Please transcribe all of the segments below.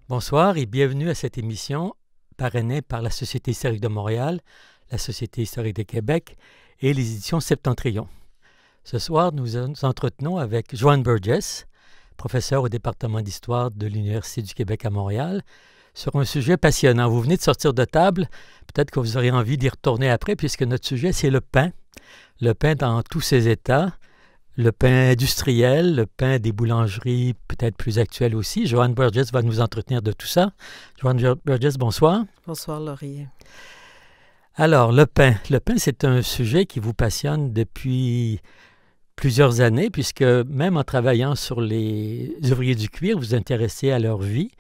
Bonsoir et bienvenue à cette émission parrainée par la Société historique de Montréal, la Société historique de Québec et les éditions Septentrion. Ce soir, nous nous entretenons avec Joanne Burgess, professeure au département d'histoire de l'Université du Québec à Montréal, sur un sujet passionnant. Vous venez de sortir de table, peut-être que vous aurez envie d'y retourner après, puisque notre sujet, c'est le pain dans tous ses états. Le pain industriel, le pain des boulangeries, peut-être plus actuel aussi. Joanne Burgess va nous entretenir de tout ça. Joanne Burgess, bonsoir. Bonsoir, Laurier. Alors, le pain. Le pain, c'est un sujet qui vous passionne depuis plusieurs années, puisque même en travaillant sur les ouvriers du cuir, vous vous intéressez à leur vie.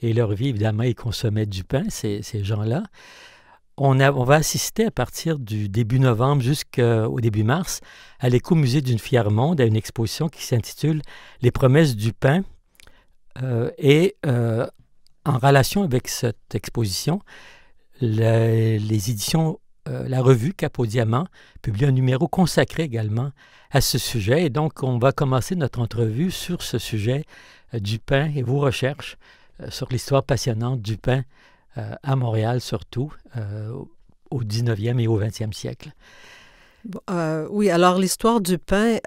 Et leur vie, évidemment, ils consommaient du pain, ces gens-là. On va assister à partir du début novembre jusqu'au début mars à l'Écomusée d'une fière monde à une exposition qui s'intitule « Les promesses du pain ». En relation avec cette exposition, les éditions, la revue Cap au Diamant publie un numéro consacré également à ce sujet. Et donc, on va commencer notre entrevue sur ce sujet du pain et vos recherches sur l'histoire passionnante du pain à Montréal surtout, au 19e et au 20e siècle. Oui, alors l'histoire du pain,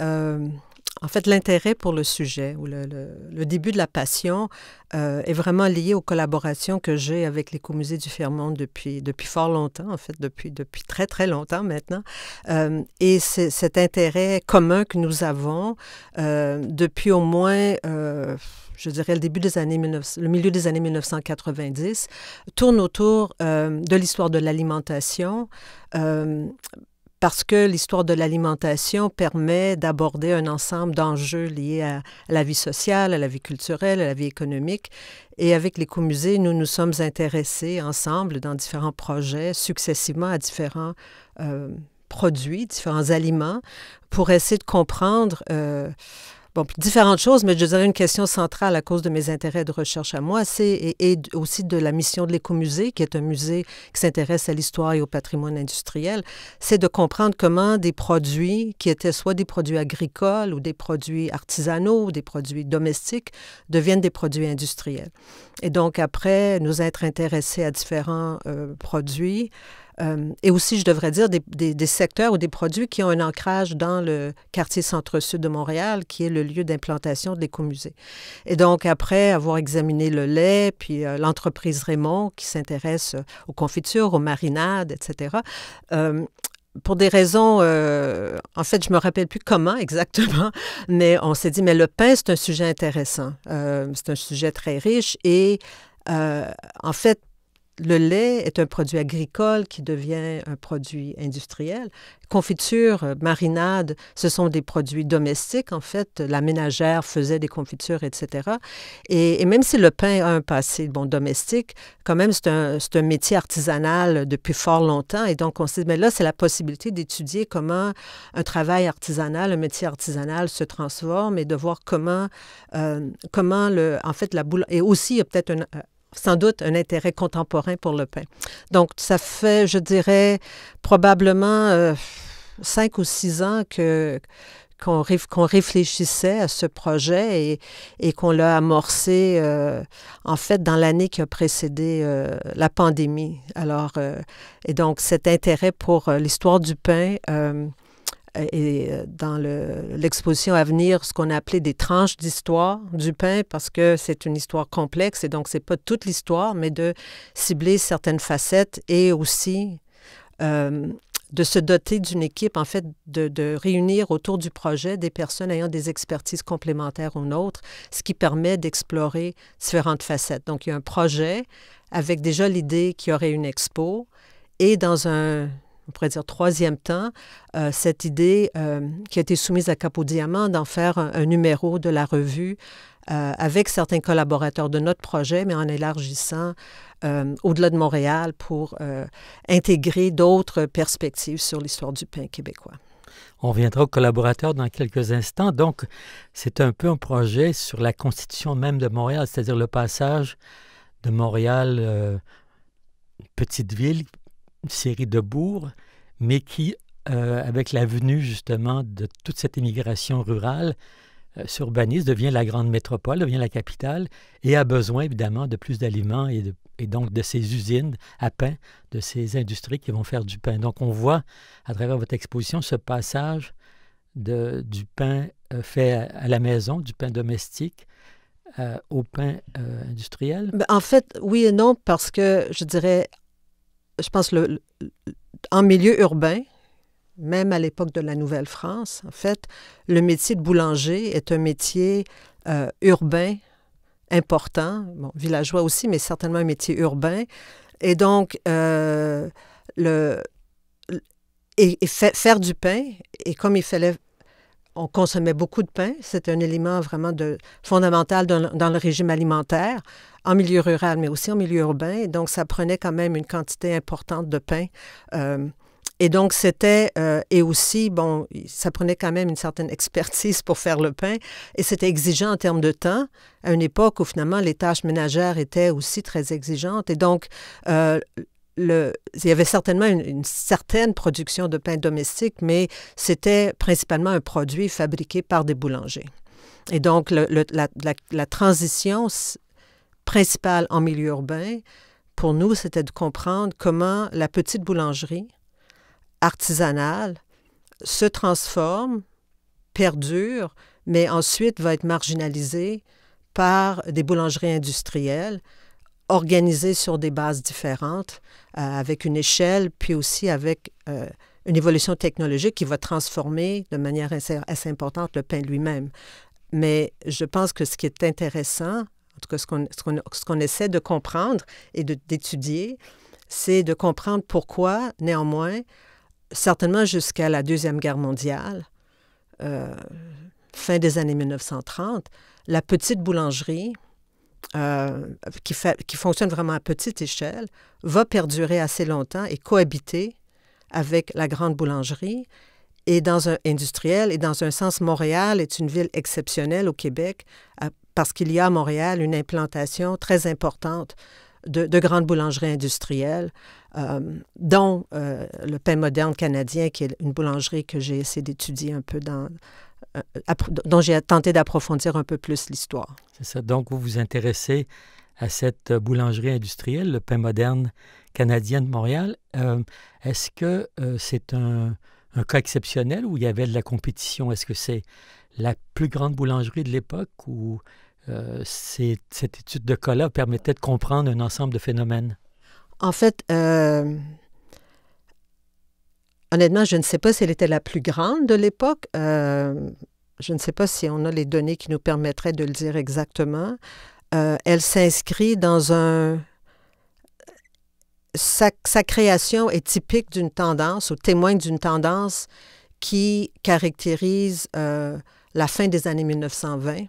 en fait, l'intérêt pour le sujet ou le début de la passion est vraiment lié aux collaborations que j'ai avec l'Écomusée du Fier-Monde depuis fort longtemps, en fait, depuis très, très longtemps maintenant. Et c'est cet intérêt commun que nous avons depuis au moins... je dirais le milieu des années 1990, tourne autour de l'histoire de l'alimentation, parce que l'histoire de l'alimentation permet d'aborder un ensemble d'enjeux liés à la vie sociale, à la vie culturelle, à la vie économique. Et avec l'Écomusée, nous nous sommes intéressés ensemble dans différents projets, successivement à différents produits, différents aliments, pour essayer de comprendre... différentes choses, mais je dirais une question centrale à cause de mes intérêts de recherche à moi, et aussi de la mission de l'Écomusée, qui est un musée qui s'intéresse à l'histoire et au patrimoine industriel, c'est de comprendre comment des produits qui étaient soit des produits agricoles ou des produits artisanaux ou des produits domestiques deviennent des produits industriels. Et donc, après nous être intéressés à différents produits, et aussi, je devrais dire, des secteurs ou des produits qui ont un ancrage dans le quartier centre-sud de Montréal, qui est le lieu d'implantation de l'Écomusée. Et donc, après avoir examiné le lait, puis l'entreprise Raymond, qui s'intéresse aux confitures, aux marinades, etc., pour des raisons, en fait, je ne me rappelle plus comment exactement, mais on s'est dit, mais le pain, c'est un sujet intéressant. C'est un sujet très riche et, en fait, le lait est un produit agricole qui devient un produit industriel. Confiture, marinade, ce sont des produits domestiques. En fait, la ménagère faisait des confitures, etc. Et même si le pain a un passé domestique, quand même, c'est un métier artisanal depuis fort longtemps. Et donc, on s'est dit, mais là, c'est la possibilité d'étudier comment un travail artisanal, un métier artisanal se transforme et de voir comment en fait, la boule... Et aussi, il y a peut-être sans doute un intérêt contemporain pour le pain. Donc, ça fait, je dirais, probablement 5 ou 6 ans qu'on réfléchissait à ce projet et qu'on l'a amorcé, en fait, dans l'année qui a précédé la pandémie. Alors, et donc, cet intérêt pour l'histoire du pain... et dans l'exposition à venir, ce qu'on a appelé des tranches d'histoire du pain, parce que c'est une histoire complexe et donc c'est pas toute l'histoire, mais de cibler certaines facettes et aussi de se doter d'une équipe, en fait, de réunir autour du projet des personnes ayant des expertises complémentaires aux nôtres, ce qui permet d'explorer différentes facettes. Donc, il y a un projet avec déjà l'idée qu'il y aurait une expo et dans on pourrait dire troisième temps, cette idée qui a été soumise à Cap au Diamant d'en faire un numéro de la revue avec certains collaborateurs de notre projet, mais en élargissant au-delà de Montréal pour intégrer d'autres perspectives sur l'histoire du pain québécois. On reviendra aux collaborateurs dans quelques instants. Donc, c'est un peu un projet sur la constitution même de Montréal, c'est-à-dire le passage de Montréal, une petite ville, une série de bourgs, mais qui, avec la venue justement de toute cette immigration rurale, s'urbanise, devient la grande métropole, devient la capitale et a besoin évidemment de plus d'aliments et donc de ces usines à pain, de ces industries qui vont faire du pain. Donc on voit à travers votre exposition ce passage du pain fait à la maison, du pain domestique, au pain industriel. Ben, en fait, oui et non, parce que je dirais, je pense en milieu urbain, même à l'époque de la Nouvelle-France, en fait, le métier de boulanger est un métier urbain important, bon, villageois aussi, mais certainement un métier urbain. Et donc, faire du pain, et comme on consommait beaucoup de pain, c'est un élément vraiment fondamental dans le régime alimentaire, en milieu rural, mais aussi en milieu urbain. Et donc, ça prenait quand même une quantité importante de pain. Et donc, et aussi, bon, ça prenait quand même une certaine expertise pour faire le pain, et c'était exigeant en termes de temps, à une époque où finalement les tâches ménagères étaient aussi très exigeantes. Et donc, il y avait certainement une certaine production de pain domestique, mais c'était principalement un produit fabriqué par des boulangers. Et donc, la transition principale en milieu urbain, pour nous, c'était de comprendre comment la petite boulangerie artisanale se transforme, perdure, mais ensuite va être marginalisée par des boulangeries industrielles organisées sur des bases différentes, avec une échelle, puis aussi avec une évolution technologique qui va transformer de manière assez importante le pain lui-même. Mais je pense que ce qui est intéressant, en tout cas ce qu'on essaie de comprendre et d'étudier, c'est de comprendre pourquoi, néanmoins, certainement jusqu'à la Deuxième Guerre mondiale, fin des années 1930, la petite boulangerie, qui fonctionne vraiment à petite échelle, va perdurer assez longtemps et cohabiter avec la grande boulangerie. Et industriel, et dans un sens, Montréal est une ville exceptionnelle au Québec parce qu'il y a à Montréal une implantation très importante de grandes boulangeries industrielles, dont le Pain Moderne canadien, qui est une boulangerie que j'ai essayé d'étudier un peu dont j'ai tenté d'approfondir un peu plus l'histoire. C'est ça. Donc, vous vous intéressez à cette boulangerie industrielle, le Pain Moderne canadien de Montréal. Est-ce que c'est un cas exceptionnel où il y avait de la compétition? Est-ce que c'est la plus grande boulangerie de l'époque ou cette étude de cas-là permettait de comprendre un ensemble de phénomènes? En fait, honnêtement, je ne sais pas si elle était la plus grande de l'époque. Je ne sais pas si on a les données qui nous permettraient de le dire exactement. Elle s'inscrit dans sa création est typique d'une tendance ou témoigne d'une tendance qui caractérise la fin des années 1920.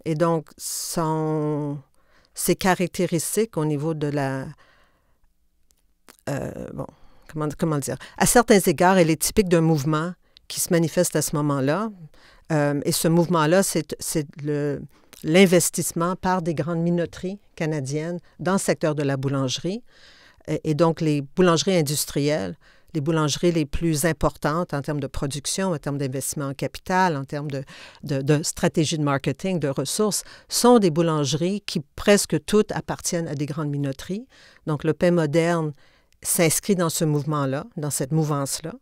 Et donc, ses caractéristiques au niveau de comment dire? À certains égards, elle est typique d'un mouvement qui se manifeste à ce moment-là. Et ce mouvement-là, c'est l'investissement par des grandes minoteries canadiennes dans le secteur de la boulangerie. Et donc, les boulangeries industrielles, les boulangeries les plus importantes en termes de production, en termes d'investissement en capital, en termes de stratégie de marketing, de ressources, sont des boulangeries qui presque toutes appartiennent à des grandes minoteries. Donc, le Pain Moderne s'inscrit dans ce mouvement-là, dans cette mouvance-là.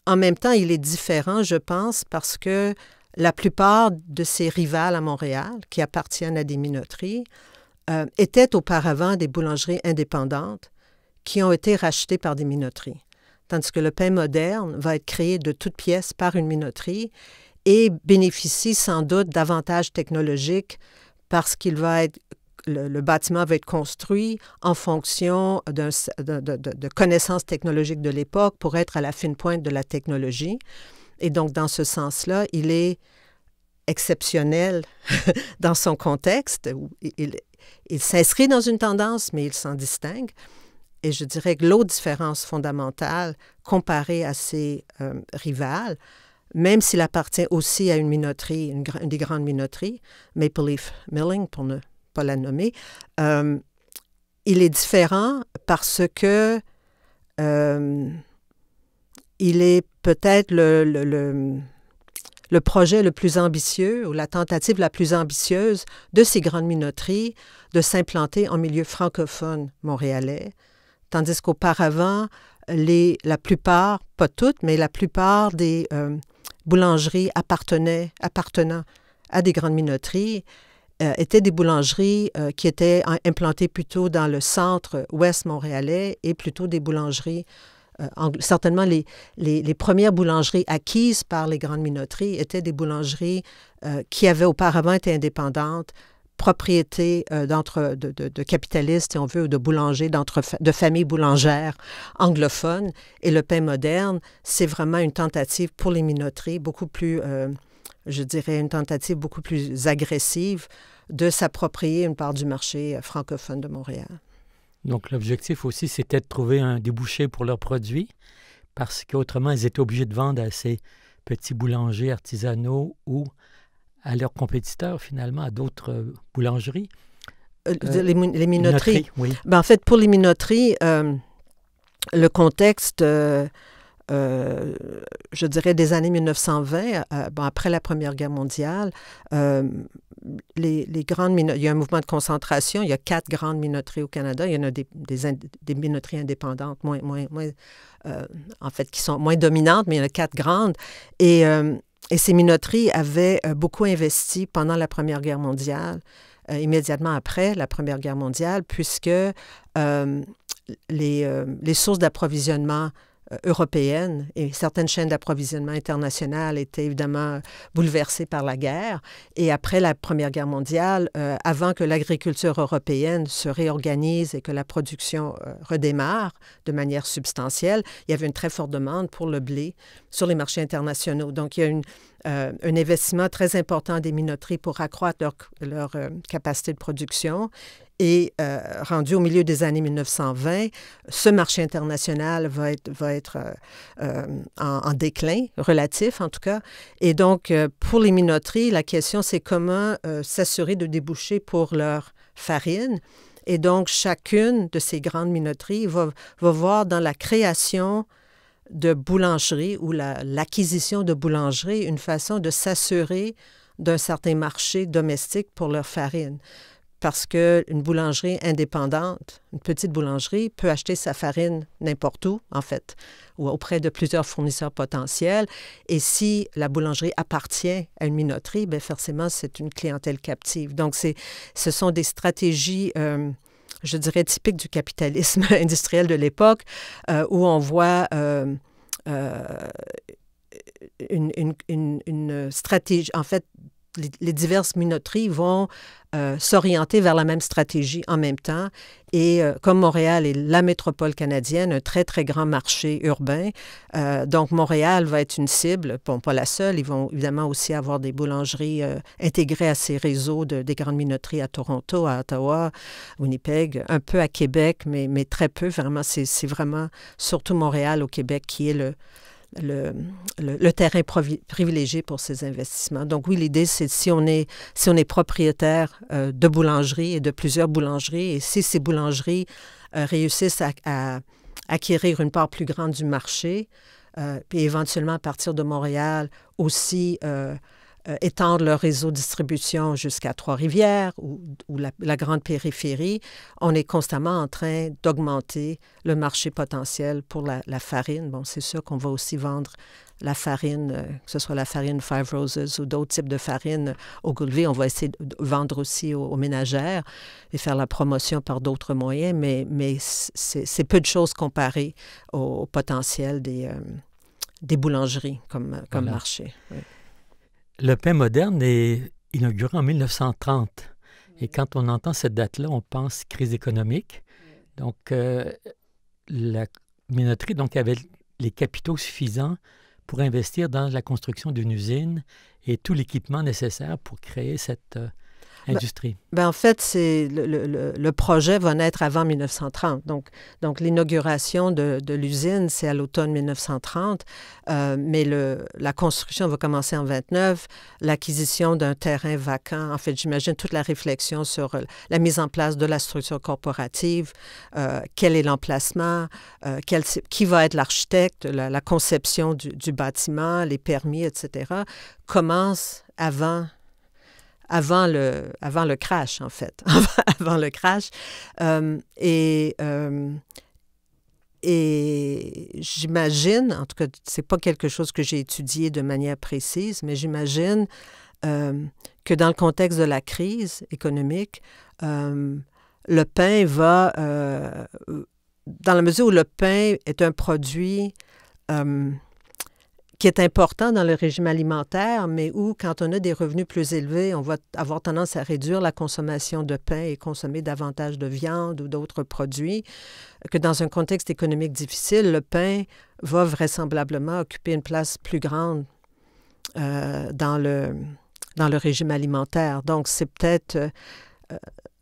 En même temps, il est différent, je pense, parce que la plupart de ses rivales à Montréal, qui appartiennent à des minoteries, étaient auparavant des boulangeries indépendantes qui ont été rachetées par des minoteries. Tandis que le Pain Moderne va être créé de toutes pièces par une minoterie et bénéficie sans doute d'avantages technologiques parce qu'il va être le bâtiment va être construit en fonction de connaissances technologiques de l'époque pour être à la fine pointe de la technologie. Et donc, dans ce sens-là, il est exceptionnel dans son contexte. Il s'inscrit dans une tendance, mais il s'en distingue. Et je dirais que l'autre différence fondamentale, comparée à ses rivales, même s'il appartient aussi à une minoterie, une des grandes minoteries, Maple Leaf Milling, pour ne pas la nommer, il est différent parce que il est peut-être le projet le plus ambitieux ou la tentative la plus ambitieuse de ces grandes minoteries de s'implanter en milieu francophone montréalais, tandis qu'auparavant, la plupart, pas toutes, mais la plupart des boulangeries appartenant à des grandes minoteries étaient des boulangeries qui étaient implantées plutôt dans le centre-ouest montréalais et plutôt des boulangeries certainement, les premières boulangeries acquises par les grandes minoteries étaient des boulangeries qui avaient auparavant été indépendantes, propriété de capitalistes, si on veut, ou de boulangers, de familles boulangères anglophones. Et le pain moderne, c'est vraiment une tentative pour les minoteries beaucoup plus, je dirais, une tentative beaucoup plus agressive de s'approprier une part du marché francophone de Montréal. Donc, l'objectif aussi, c'était de trouver un débouché pour leurs produits parce qu'autrement, ils étaient obligés de vendre à ces petits boulangers artisanaux ou à leurs compétiteurs, finalement, à d'autres boulangeries. Les minoteries. Oui. Ben, en fait, pour les minoteries, le contexte, je dirais, des années 1920, après la Première Guerre mondiale, les grandes il y a un mouvement de concentration. Il y a 4 grandes minoteries au Canada. Il y en a des minoteries indépendantes, en fait, qui sont moins dominantes, mais il y en a 4 grandes. Et ces minoteries avaient beaucoup investi pendant la Première Guerre mondiale, immédiatement après la Première Guerre mondiale, puisque les sources d'approvisionnement européennes et certaines chaînes d'approvisionnement internationales étaient évidemment bouleversées par la guerre. Et après la Première Guerre mondiale, avant que l'agriculture européenne se réorganise et que la production redémarre de manière substantielle, il y avait une très forte demande pour le blé sur les marchés internationaux. Donc, il y a un investissement très important des minoteries pour accroître leur capacité de production. Et rendu au milieu des années 1920, ce marché international va être en déclin, relatif en tout cas. Et donc, pour les minoteries, la question, c'est comment s'assurer de déboucher pour leur farine. Et donc, chacune de ces grandes minoteries va voir dans la création de boulangeries ou l'acquisition de boulangeries une façon de s'assurer d'un certain marché domestique pour leur farine. Parce qu'une boulangerie indépendante, une petite boulangerie, peut acheter sa farine n'importe où, en fait, ou auprès de plusieurs fournisseurs potentiels. Et si la boulangerie appartient à une minoterie, bien forcément, c'est une clientèle captive. Donc, ce sont des stratégies, je dirais, typiques du capitalisme industriel de l'époque, où on voit une stratégie, en fait, les diverses minoteries vont s'orienter vers la même stratégie en même temps. Et comme Montréal est la métropole canadienne, un très, très grand marché urbain, donc Montréal va être une cible, bon, pas la seule. Ils vont évidemment aussi avoir des boulangeries intégrées à ces réseaux des grandes minoteries à Toronto, à Ottawa, Winnipeg, un peu à Québec, mais très peu. Vraiment, c'est vraiment surtout Montréal au Québec qui est le terrain privilégié pour ces investissements. Donc oui, l'idée, c'est si on est propriétaire de boulangeries et de plusieurs boulangeries, et si ces boulangeries réussissent à acquérir une part plus grande du marché, puis éventuellement à partir de Montréal aussi étendre leur réseau de distribution jusqu'à Trois-Rivières ou la grande périphérie, on est constamment en train d'augmenter le marché potentiel pour la farine. Bon, c'est sûr qu'on va aussi vendre la farine, que ce soit la farine Five Roses ou d'autres types de farine au Ogilvy. On va essayer de vendre aussi aux ménagères et faire la promotion par d'autres moyens, mais c'est peu de choses comparé au potentiel des boulangeries comme voilà. Marché. Oui. Le pain moderne est inauguré en 1930. Et quand on entend cette date-là, on pense crise économique. Donc, la minoterie avait les capitaux suffisants pour investir dans la construction d'une usine et tout l'équipement nécessaire pour créer cette industrie? En fait, le projet va naître avant 1930. Donc l'inauguration de l'usine, c'est à l'automne 1930, mais la construction va commencer en 29. L'acquisition d'un terrain vacant, en fait, j'imagine toute la réflexion sur la mise en place de la structure corporative, quel est l'emplacement, qui va être l'architecte, la conception du bâtiment, les permis, etc., commence avant le crash, en fait, avant le crash. Et j'imagine, en tout cas, c'est pas quelque chose que j'ai étudié de manière précise, mais j'imagine que dans le contexte de la crise économique, le pain va, dans la mesure où le pain est un produit qui est important dans le régime alimentaire, mais où, quand on a des revenus plus élevés, on va avoir tendance à réduire la consommation de pain et consommer davantage de viande ou d'autres produits, que dans un contexte économique difficile, le pain va vraisemblablement occuper une place plus grande dans le régime alimentaire. Donc, c'est peut-être...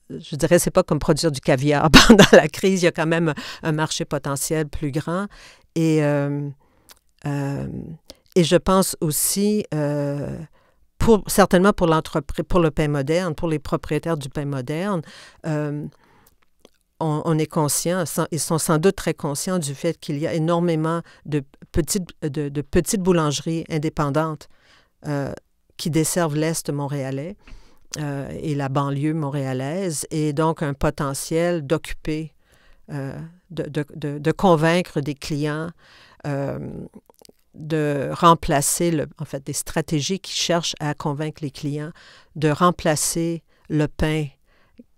je dirais, c'est pas comme produire du caviar pendant la crise. Il y a quand même un marché potentiel plus grand. Et je pense aussi, certainement pour l'entreprise, pour le pain moderne, pour les propriétaires du pain moderne, on est conscient, ils sont sans doute très conscients du fait qu'il y a énormément de petites boulangeries indépendantes qui desservent l'Est montréalais et la banlieue montréalaise, et donc un potentiel d'occuper, de convaincre des clients, de remplacer, en fait, des stratégies qui cherchent à convaincre les clients de remplacer le pain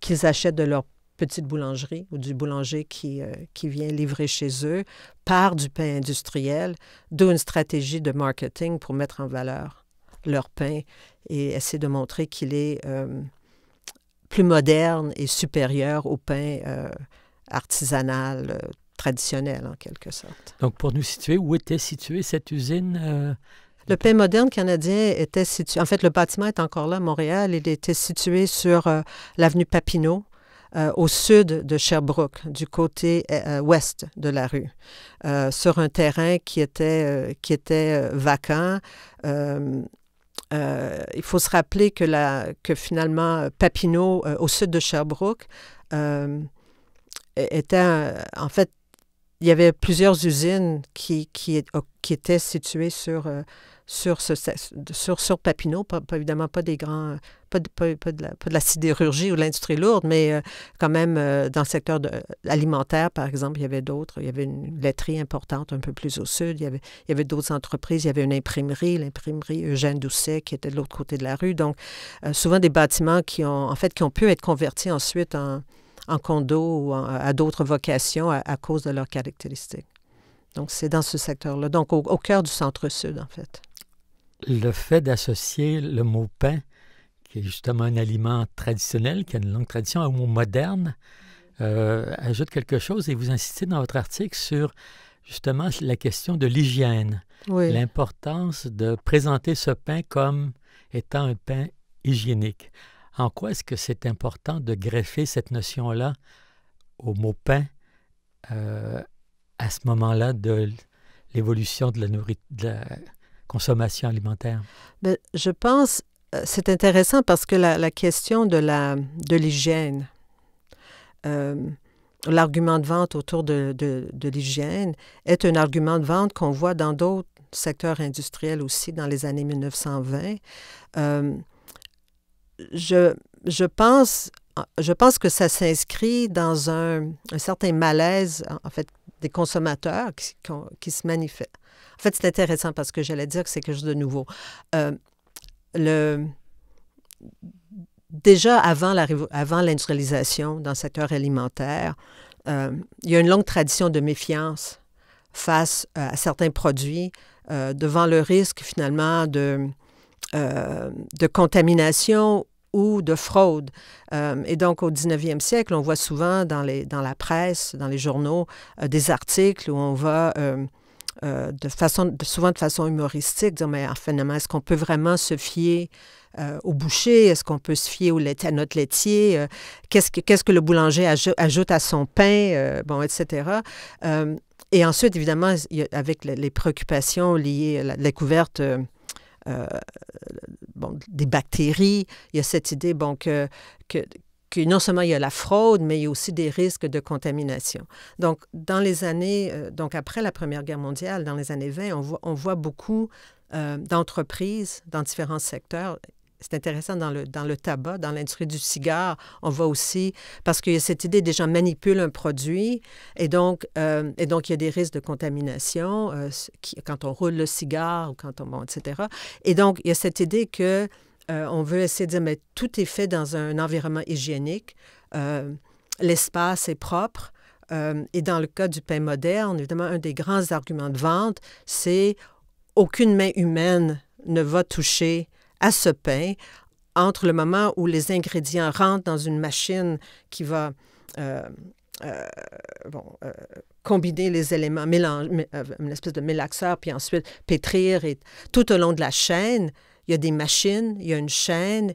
qu'ils achètent de leur petite boulangerie ou du boulanger qui vient livrer chez eux par du pain industriel, d'où une stratégie de marketing pour mettre en valeur leur pain et essayer de montrer qu'il est plus moderne et supérieur au pain artisanal, traditionnel, en quelque sorte. Donc, pour nous situer, où était située cette usine? Le pain moderne canadien était situé... En fait, le bâtiment est encore là à Montréal. Il était situé sur l'avenue Papineau, au sud de Sherbrooke, du côté ouest de la rue, sur un terrain qui était vacant. Il faut se rappeler que finalement, Papineau, au sud de Sherbrooke, était... en fait, il y avait plusieurs usines qui étaient situées sur Papineau, évidemment pas des grands, pas de la sidérurgie ou de l'industrie lourde, mais quand même dans le secteur alimentaire, par exemple, il y avait d'autres. Il y avait une laiterie importante un peu plus au sud. Il y avait d'autres entreprises. Il y avait une imprimerie, l'imprimerie Eugène Doucet, qui était de l'autre côté de la rue. Donc, souvent des bâtiments qui ont pu être convertis ensuite en condos ou à d'autres vocations à cause de leurs caractéristiques. Donc, c'est dans ce secteur-là. Donc, au cœur du centre-sud, en fait. Le fait d'associer le mot pain, qui est justement un aliment traditionnel, qui a une longue tradition, au mot moderne, ajoute quelque chose, et vous insistez dans votre article sur justement la question de l'hygiène. Oui. L'importance de présenter ce pain comme étant un pain hygiénique. En quoi est-ce que c'est important de greffer cette notion-là au mot pain à ce moment-là de l'évolution de la consommation alimentaire? Bien, je pense c'est intéressant parce que la question de l'hygiène, l'argument de vente autour de l'hygiène est un argument de vente qu'on voit dans d'autres secteurs industriels aussi dans les années 1920. Je pense que ça s'inscrit dans un certain malaise, en fait, des consommateurs qui se manifestent. En fait, c'est intéressant parce que j'allais dire que c'est quelque chose de nouveau. Déjà, avant l'industrialisation dans le secteur alimentaire, il y a une longue tradition de méfiance face à certains produits devant le risque, finalement, de contamination ou de fraude. Et donc, au 19e siècle, on voit souvent dans la presse, dans les journaux, des articles où on va souvent de façon humoristique, dire, mais finalement, est-ce qu'on peut vraiment se fier au boucher? Est-ce qu'on peut se fier à notre laitier? Qu'est-ce que le boulanger ajoute à son pain? Bon, etc. Et ensuite, évidemment, avec les préoccupations liées à la découverte des bactéries, il y a cette idée que non seulement il y a la fraude, mais il y a aussi des risques de contamination. Donc, dans les années, donc après la Première Guerre mondiale, dans les années 20, on voit beaucoup d'entreprises dans différents secteurs. C'est intéressant dans le tabac, dans l'industrie du cigare, on voit aussi, parce qu'il y a cette idée, des gens manipulent un produit, et donc il y a des risques de contamination quand on roule le cigare, ou quand on, etc. Et donc, il y a cette idée que on veut essayer de dire, mais tout est fait dans un environnement hygiénique, l'espace est propre, et dans le cas du pain moderne, évidemment, un des grands arguments de vente, c'est aucune main humaine ne va toucher à ce pain entre le moment où les ingrédients rentrent dans une machine qui va combiner les éléments, une espèce de mélaxeur, puis ensuite pétrir. Et tout au long de la chaîne, il y a des machines, il y a une chaîne,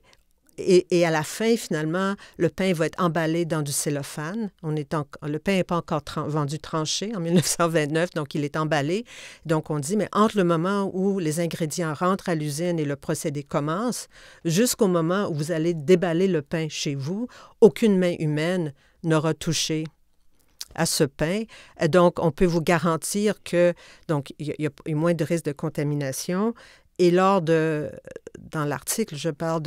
et à la fin, finalement, le pain va être emballé dans du cellophane. Le pain n'est pas encore vendu tranché en 1929, donc il est emballé. Donc on dit, mais entre le moment où les ingrédients rentrent à l'usine et le procédé commence, jusqu'au moment où vous allez déballer le pain chez vous, aucune main humaine n'aura touché à ce pain. Donc, on peut vous garantir que donc il y a moins de risque de contamination. Et dans l'article, je parle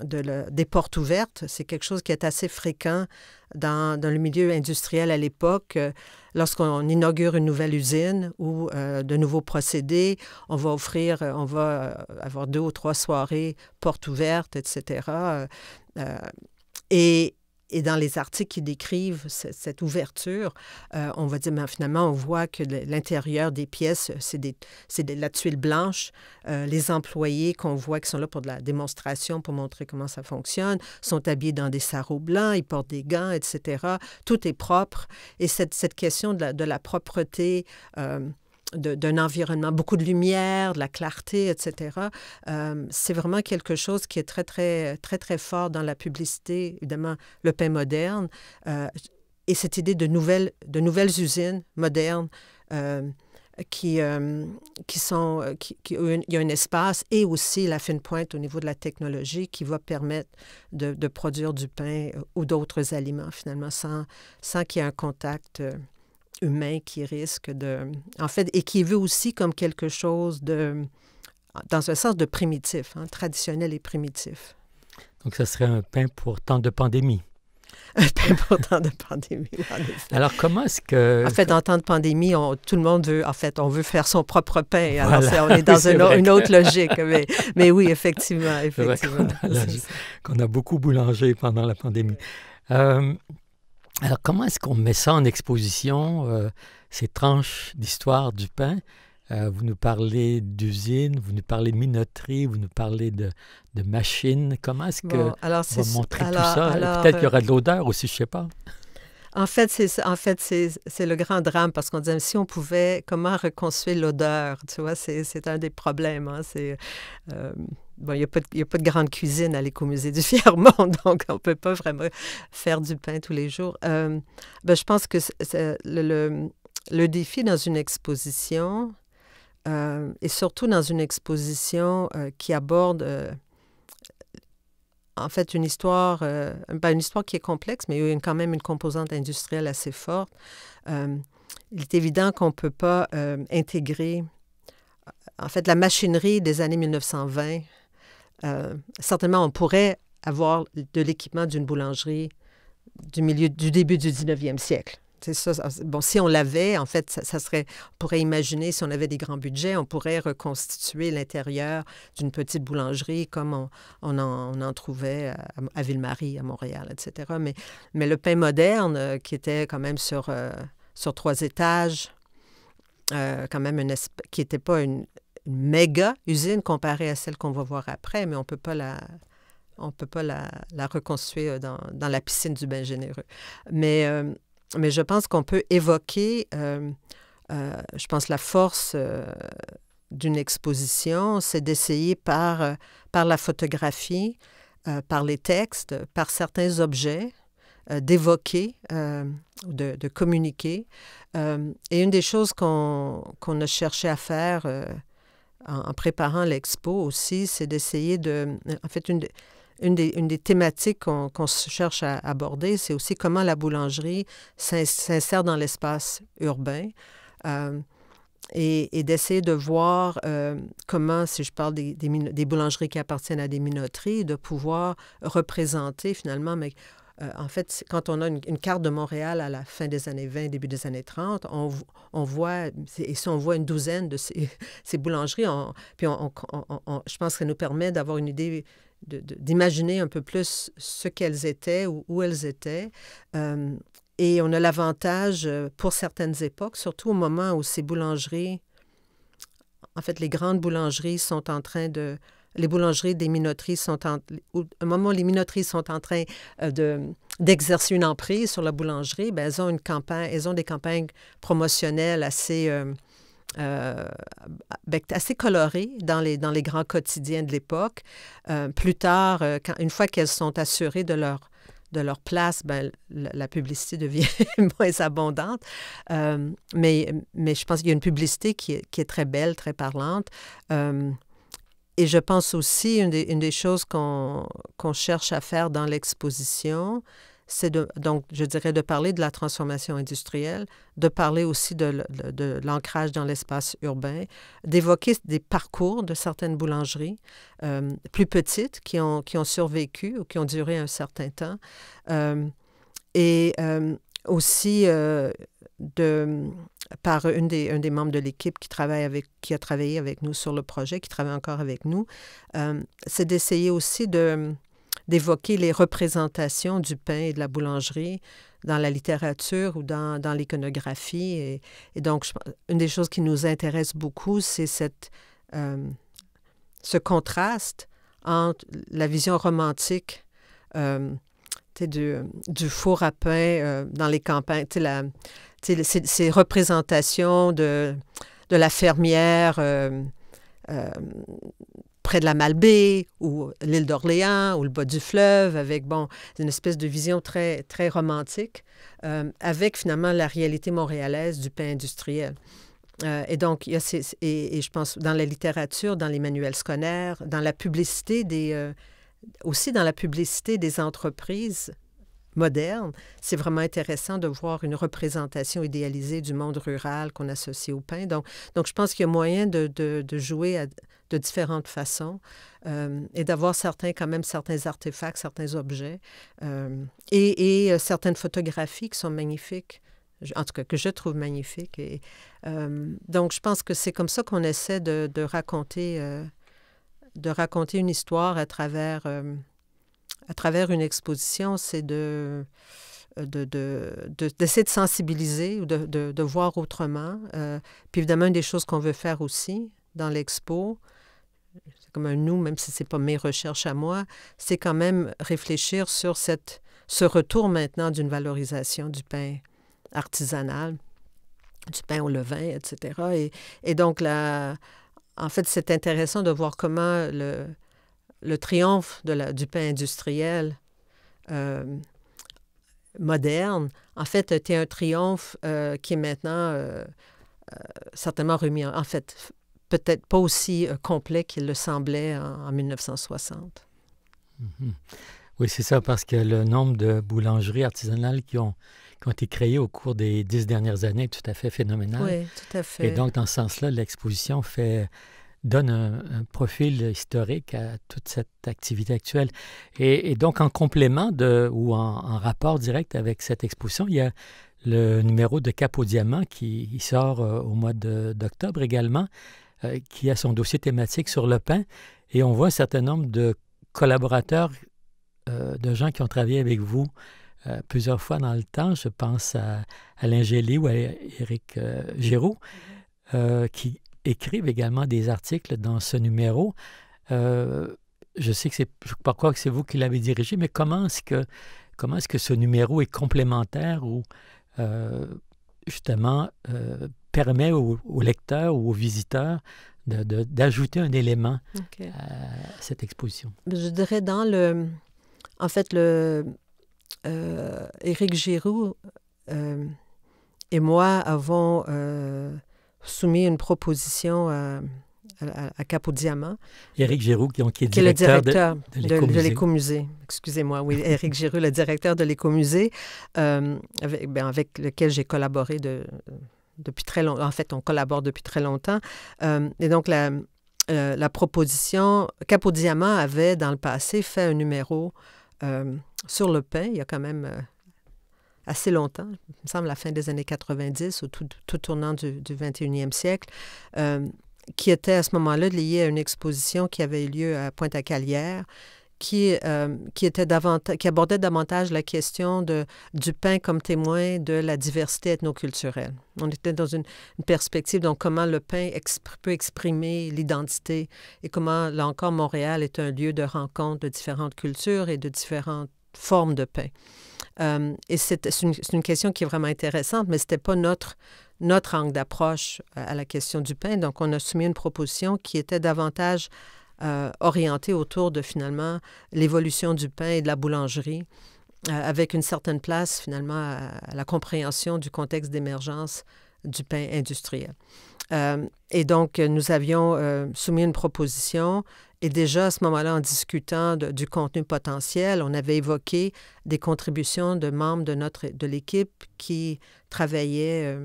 des portes ouvertes. C'est quelque chose qui est assez fréquent dans le milieu industriel à l'époque. Lorsqu'on inaugure une nouvelle usine ou de nouveaux procédés, on va avoir 2 ou 3 soirées portes ouvertes, etc. Et dans les articles qui décrivent cette ouverture, on va dire, mais finalement, on voit que l'intérieur des pièces, c'est de la tuile blanche. Les employés qu'on voit qui sont là pour de la démonstration, pour montrer comment ça fonctionne, sont habillés dans des sarraux blancs, ils portent des gants, etc. Tout est propre. Et cette question de la propreté, d'un environnement, beaucoup de lumière, de la clarté, etc. C'est vraiment quelque chose qui est très, très, très, très fort dans la publicité, évidemment, le pain moderne. Et cette idée de nouvelles usines modernes il y a un espace et aussi la fine pointe au niveau de la technologie qui va permettre de produire du pain ou d'autres aliments, finalement, sans qu'il y ait un contact humain qui risque en fait, et qui est vu aussi comme quelque chose dans un sens de primitif, traditionnel et primitif. Donc, ça serait un pain pour temps de pandémie. Un pain pour temps de pandémie, en effet. Alors, comment est-ce que... En fait, en temps de pandémie, tout le monde veut, en fait, on veut faire son propre pain. Alors, voilà. On est dans une autre logique. Mais oui, effectivement. C'est vrai qu'on a beaucoup boulangé pendant la pandémie. Alors, comment est-ce qu'on met ça en exposition, ces tranches d'histoire du pain? Vous nous parlez d'usines, vous nous parlez de minoterie, vous nous parlez de machines. Comment est-ce qu'on va montrer tout ça? Peut-être qu'il y aura de l'odeur aussi, je ne sais pas. En fait, c'est le grand drame parce qu'on disait, si on pouvait, comment reconstruire l'odeur? Tu vois, c'est un des problèmes. Bon, il n'y a pas de grande cuisine à l'Écomusée du Fièrmont, donc on ne peut pas vraiment faire du pain tous les jours. Je pense que le défi dans une exposition, et surtout dans une exposition qui aborde en fait une histoire qui est complexe, mais il y a quand même une composante industrielle assez forte. Il est évident qu'on ne peut pas intégrer, en fait, la machinerie des années 1920. Certainement, on pourrait avoir de l'équipement d'une boulangerie du début du 19e siècle. C'est ça. Bon, si on l'avait, en fait, ça serait... On pourrait imaginer, si on avait des grands budgets, on pourrait reconstituer l'intérieur d'une petite boulangerie comme on en trouvait à Ville-Marie, à Montréal, etc. Mais le pain moderne, qui était quand même sur 3 étages, quand même qui n'était pas une méga usine comparée à celle qu'on va voir après, mais on ne peut pas la reconstruire dans la piscine du bain généreux. Mais je pense qu'on peut évoquer je pense, la force d'une exposition, c'est d'essayer par la photographie, par les textes, par certains objets, d'évoquer, de communiquer. Et une des choses qu'on a cherché à faire en préparant l'expo aussi, c'est d'essayer de... En fait, une des thématiques qu'on cherche à aborder, c'est aussi comment la boulangerie s'insère dans l'espace urbain. Et d'essayer de voir comment, si je parle des boulangeries qui appartiennent à des minoteries, de pouvoir représenter finalement, mais en fait, quand on a une carte de Montréal à la fin des années 20, début des années 30, on voit, et si on voit une douzaine de ces boulangeries, je pense que ça nous permet d'avoir une idée, d'imaginer un peu plus ce qu'elles étaient ou où elles étaient. Et on a l'avantage, pour certaines époques, surtout au moment où ces boulangeries, en fait, les grandes boulangeries sont en train de... Les boulangeries des minoteries au moment où les minoteries sont en train d'exercer une emprise sur la boulangerie, bien, elles ont des campagnes promotionnelles assez colorées dans les grands quotidiens de l'époque. Plus tard, une fois qu'elles sont assurées de leur place, bien, la publicité devient moins abondante. Mais je pense qu'il y a une publicité qui est très belle, très parlante. Et je pense aussi, une des choses qu'on cherche à faire dans l'exposition, c'est donc, je dirais, de parler de la transformation industrielle, de parler aussi de l'ancrage dans l'espace urbain, d'évoquer des parcours de certaines boulangeries plus petites qui ont survécu ou qui ont duré un certain temps. Aussi, par un des membres de l'équipe qui a travaillé avec nous sur le projet, qui travaille encore avec nous, c'est d'essayer aussi d'évoquer les représentations du pain et de la boulangerie dans la littérature ou dans l'iconographie. Et donc, une des choses qui nous intéresse beaucoup, c'est ce contraste entre la vision romantique du four à pain dans les campagnes, ces représentations de la fermière près de la Malbaie ou l'île d'Orléans ou le bas du fleuve, avec, une espèce de vision très, très romantique, avec finalement la réalité montréalaise du pain industriel. Et donc, il y a et je pense dans la littérature, dans les manuels scolaires, dans la publicité aussi dans la publicité des entreprises modernes, c'est vraiment intéressant de voir une représentation idéalisée du monde rural qu'on associe au pain. Donc je pense qu'il y a moyen de jouer de différentes façons et d'avoir certains artefacts, certains objets et certaines photographies qui sont magnifiques, en tout cas que je trouve magnifiques. Et, donc je pense que c'est comme ça qu'on essaie de raconter une histoire à travers une exposition, c'est d'essayer de sensibiliser ou de voir autrement. Puis évidemment, une des choses qu'on veut faire aussi dans l'expo, c'est comme un nous, même si ce n'est pas mes recherches à moi, c'est quand même réfléchir sur ce retour maintenant d'une valorisation du pain artisanal, du pain au levain, etc. Et donc, en fait, c'est intéressant de voir comment le triomphe du pain industriel moderne, en fait, était un triomphe qui est maintenant certainement remis en fait, peut-être pas aussi complet qu'il le semblait en 1960. Mm-hmm. Oui, c'est ça, parce que le nombre de boulangeries artisanales qui ont été créées au cours des 10 dernières années est tout à fait phénoménal. Oui, tout à fait. Et donc, dans ce sens-là, l'exposition donne un profil historique à toute cette activité actuelle. Et donc, en complément ou en rapport direct avec cette exposition, il y a le numéro de Cap au Diamant qui sort au mois d'octobre également, qui a son dossier thématique sur le pain. Et on voit un certain nombre de collaborateurs, de gens qui ont travaillé avec vous plusieurs fois dans le temps. Je pense à Alain Gély ou à Éric Giroux, qui écrivent également des articles dans ce numéro. Je sais que je ne crois que c'est vous qui l'avez dirigé, mais comment est-ce que ce numéro est complémentaire ou justement permet au lecteur ou au visiteur d'ajouter un élément à cette exposition? Je dirais en fait, Éric Giroux et moi avons soumis une proposition à Cap-au-Diamant. Éric Giroux, qui est le directeur de l'Écomusée. Excusez-moi, oui, Éric Giroux, le directeur de l'Écomusée, avec lequel j'ai collaboré depuis très longtemps. En fait, on collabore depuis très longtemps. Et donc, la proposition, Cap-au-Diamant avait, dans le passé, fait un numéro sur le pain, il y a quand même assez longtemps, il me semble à la fin des années 90, au tout tournant du 21e siècle, qui était à ce moment-là lié à une exposition qui avait eu lieu à Pointe-à-Calière, qui abordait davantage la question du pain comme témoin de la diversité ethnoculturelle. On était dans une perspective, donc comment le pain peut exprimer l'identité et comment, là encore, Montréal est un lieu de rencontre de différentes cultures et de différentes formes de pain. Et c'est une question qui est vraiment intéressante, mais ce n'était pas notre angle d'approche à la question du pain. Donc, on a soumis une proposition qui était davantage orientée autour de, finalement, l'évolution du pain et de la boulangerie, avec une certaine place, finalement, à la compréhension du contexte d'émergence du pain industriel. Et donc, nous avions soumis une proposition. Et déjà, à ce moment-là, en discutant du contenu potentiel, on avait évoqué des contributions de membres de l'équipe qui travaillaient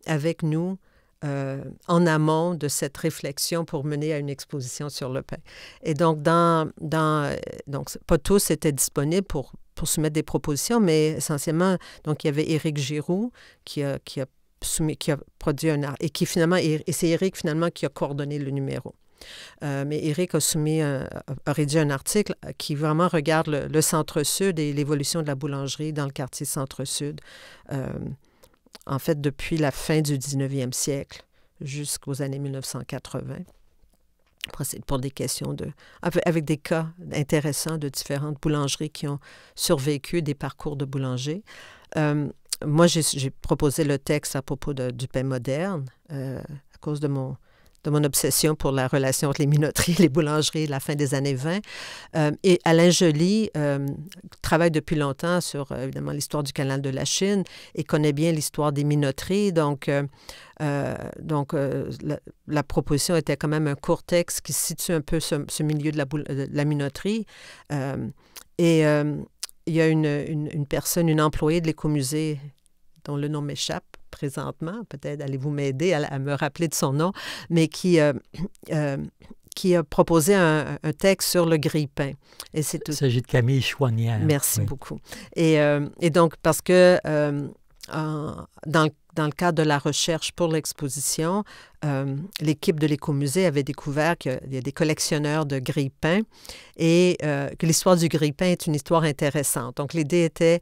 avec nous en amont de cette réflexion pour mener à une exposition sur le pain. Et donc, donc pas tous étaient disponibles pour soumettre des propositions, mais essentiellement, donc il y avait Éric Giroux qui a produit un art, et c'est Éric finalement qui a coordonné le numéro. Mais Éric a rédigé un article qui vraiment regarde le centre-sud et l'évolution de la boulangerie dans le quartier centre-sud, en fait, depuis la fin du 19e siècle jusqu'aux années 1980. Pour des questions avec des cas intéressants de différentes boulangeries qui ont survécu des parcours de boulanger. Moi, j'ai proposé le texte à propos du pain moderne à cause de mon obsession pour la relation entre les minoteries et les boulangeries à la fin des années 20. Et Alain Joly travaille depuis longtemps sur, évidemment, l'histoire du canal de la Chine et connaît bien l'histoire des minoteries. Donc, la proposition était quand même un court texte qui situe un peu ce milieu de la minoterie. Il y a une personne, une employée de l'Écomusée, dont le nom m'échappe présentement, peut-être allez-vous m'aider à me rappeler de son nom, mais qui a proposé un texte sur le grille-pain. Il s'agit de Camille Chouanière. Merci beaucoup. Et donc, parce que dans le cadre de la recherche pour l'exposition, l'équipe de l'Écomusée avait découvert qu'il y a des collectionneurs de grille-pain et que l'histoire du grille-pain est une histoire intéressante. Donc, l'idée était,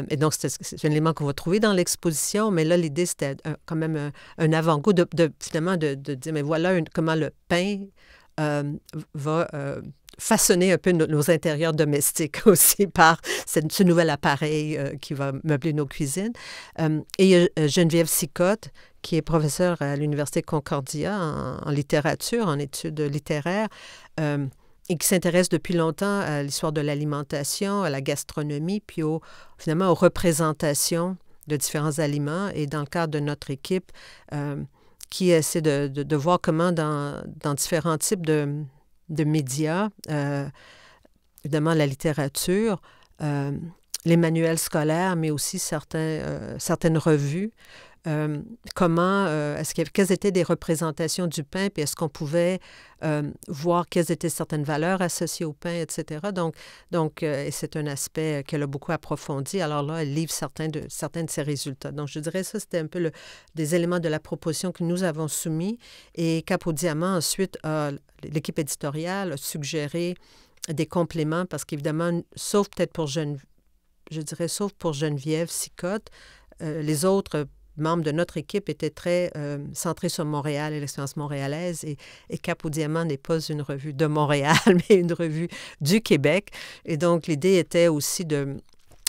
et donc c'est un élément qu'on va trouver dans l'exposition, mais là, l'idée, c'était quand même un avant-goût finalement de dire, mais voilà comment le pain va façonner un peu nos intérieurs domestiques aussi par ce nouvel appareil qui va meubler nos cuisines. Et il y a Geneviève Sicotte, qui est professeure à l'Université Concordia en littérature, en études littéraires, et qui s'intéresse depuis longtemps à l'histoire de l'alimentation, à la gastronomie, puis finalement aux représentations de différents aliments. Et dans le cadre de notre équipe, qui essaie de voir comment dans différents types de médias, évidemment la littérature, les manuels scolaires, mais aussi certaines revues, quelles étaient des représentations du pain, puis est-ce qu'on pouvait voir quelles étaient certaines valeurs associées au pain, etc. Donc et c'est un aspect qu'elle a beaucoup approfondi. Alors là, elle livre certains de ses résultats. Donc, je dirais ça, c'était un peu des éléments de la proposition que nous avons soumis. Et Cap-au-Diamant, ensuite, l'équipe éditoriale a suggéré des compléments parce qu'évidemment, sauf pour Geneviève Sicotte, les autres membres de notre équipe étaient très centrés sur Montréal et l'expérience montréalaise. Et Cap-au-Diamant n'est pas une revue de Montréal, mais une revue du Québec. Et donc, l'idée était aussi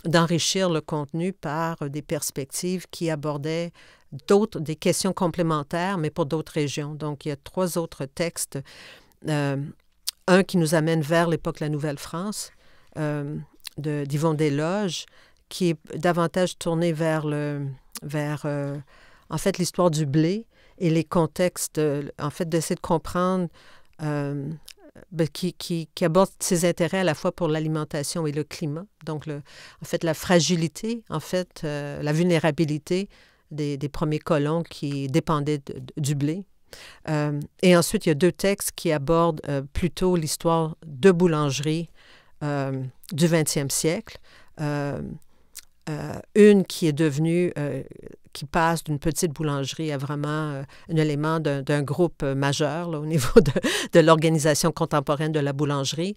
d'enrichir le contenu par des perspectives qui abordaient des questions complémentaires, mais pour d'autres régions. Donc, il y a 3 autres textes. Un qui nous amène vers l'époque de la Nouvelle-France, d'Yvon Desloges, qui est davantage tourné vers en fait, l'histoire du blé et les contextes, en fait, d'essayer de comprendre, qui aborde ses intérêts à la fois pour l'alimentation et le climat. Donc, en fait, la fragilité, en fait, la vulnérabilité des premiers colons qui dépendaient du blé. Et ensuite, il y a 2 textes qui abordent plutôt l'histoire de boulangerie du 20e siècle. Une qui est devenue, qui passe d'une petite boulangerie à vraiment un élément d'un groupe majeur là, au niveau de l'organisation contemporaine de la boulangerie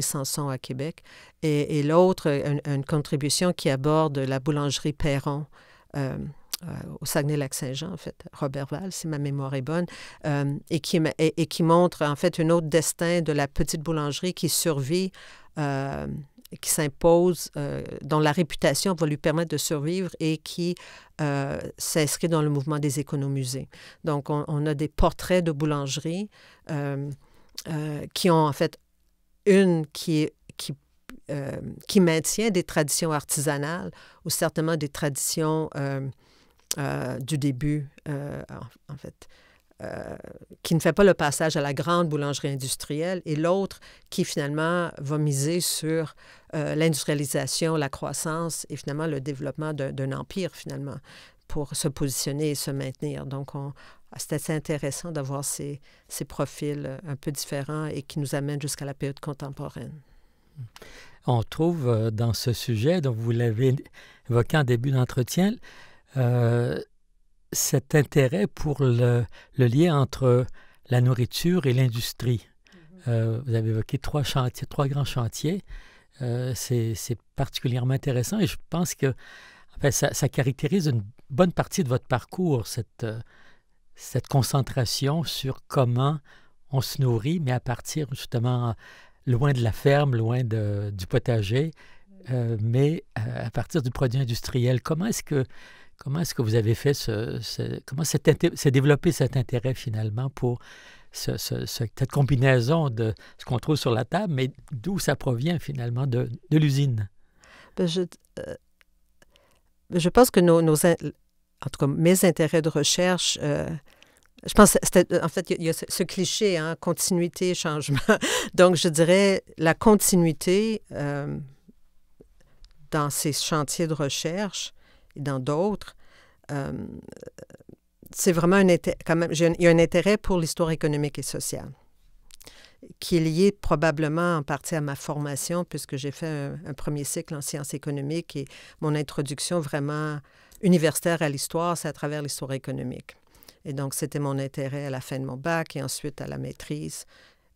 Samson à Québec. Et l'autre, une contribution qui aborde la boulangerie Perron au Saguenay-Lac-Saint-Jean, en fait, Robertval, si ma mémoire est bonne, et qui montre, en fait, un autre destin de la petite boulangerie qui survit, qui s'impose, dont la réputation va lui permettre de survivre et qui s'inscrit dans le mouvement des économusées. Donc, on a des portraits de boulangerie qui ont, en fait, une qui maintient des traditions artisanales ou certainement des traditions du début, en fait, qui ne fait pas le passage à la grande boulangerie industrielle, et l'autre qui finalement va miser sur l'industrialisation, la croissance et finalement le développement d'un empire finalement pour se positionner et se maintenir. Donc, c'est assez intéressant d'avoir ces profils un peu différents et qui nous amènent jusqu'à la période contemporaine. On trouve dans ce sujet, dont vous l'avez évoqué en début d'entretien, cet intérêt pour le lien entre la nourriture et l'industrie. Vous avez évoqué 3 grands chantiers. C'est particulièrement intéressant et je pense que en fait, ça caractérise une bonne partie de votre parcours, cette concentration sur comment on se nourrit, mais à partir justement loin de la ferme, loin du potager, mais à partir du produit industriel. Comment est-ce que vous avez fait comment s'est développé cet intérêt finalement pour cette combinaison de ce qu'on trouve sur la table, mais d'où ça provient finalement de l'usine? Je pense que en tout cas, mes intérêts de recherche, je pense que c'était, en fait, il y a ce cliché, hein, continuité, changement. Donc, je dirais la continuité dans ces chantiers de recherche et dans d'autres, c'est vraiment quand même, il y a un intérêt pour l'histoire économique et sociale qui est lié probablement en partie à ma formation, puisque j'ai fait un premier cycle en sciences économiques et mon introduction vraiment universitaire à l'histoire, c'est à travers l'histoire économique. Et donc, c'était mon intérêt à la fin de mon bac et ensuite à la maîtrise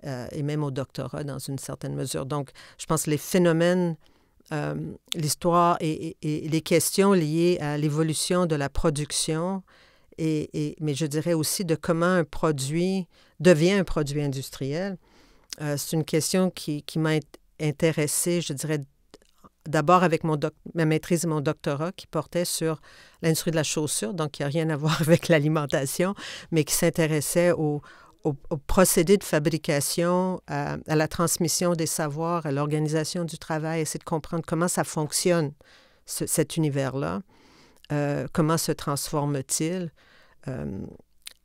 et même au doctorat dans une certaine mesure. Donc, je pense que les phénomènes, l'histoire et les questions liées à l'évolution de la production, mais je dirais aussi de comment un produit devient un produit industriel, c'est une question qui m'a intéressée, je dirais, d'abord avec ma maîtrise et mon doctorat qui portait sur l'industrie de la chaussure, donc qui n'a rien à voir avec l'alimentation, mais qui s'intéressait au procédé de fabrication, à la transmission des savoirs, à l'organisation du travail, essayer de comprendre comment ça fonctionne, cet univers-là, comment se transforme-t-il,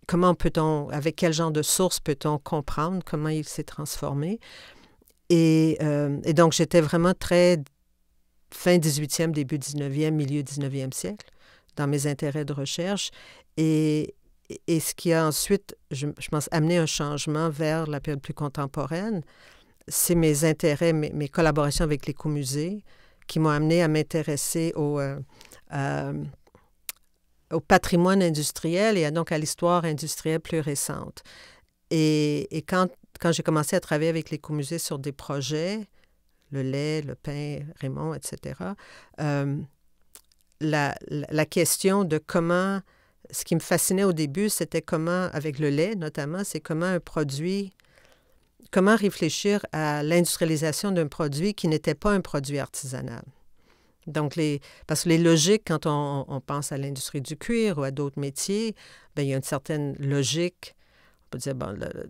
comment peut-on, avec quel genre de sources peut-on comprendre comment il s'est transformé. Et donc, j'étais vraiment très fin 18e, début 19e, milieu 19e siècle, dans mes intérêts de recherche. Et ce qui a ensuite, je pense, amené un changement vers la période plus contemporaine, c'est mes intérêts, mes collaborations avec l'écomusée qui m'ont amené à m'intéresser au patrimoine industriel et donc à l'histoire industrielle plus récente. Et quand j'ai commencé à travailler avec l'écomusée sur des projets, le lait, le pain, Raymond, etc., la question de comment, ce qui me fascinait au début, c'était comment, avec le lait notamment, c'est comment réfléchir à l'industrialisation d'un produit qui n'était pas un produit artisanal. Donc, parce que les logiques, quand on pense à l'industrie du cuir ou à d'autres métiers, bien, il y a une certaine logique, on peut dire, bon, le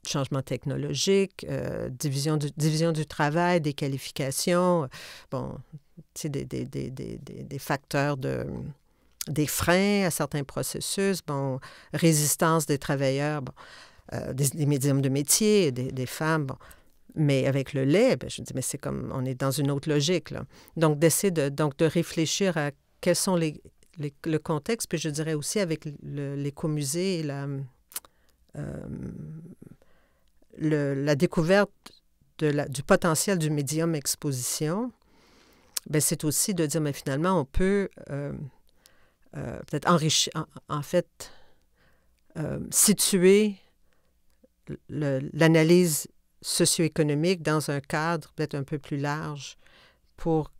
changement technologique, division du travail, des qualifications, bon, tu sais, des facteurs des freins à certains processus, bon, résistance des travailleurs, bon, des médiums de métier, des femmes, bon. Mais avec le lait, bien, je dis, mais c'est comme, on est dans une autre logique, là. Donc, d'essayer de réfléchir à quels sont le contexte, puis je dirais aussi avec l'écomusée et la découverte du potentiel du médium exposition, bien, c'est aussi de dire, mais finalement, on peut peut-être enrichir, en fait, situer l'analyse socio-économique dans un cadre peut-être un peu plus large pour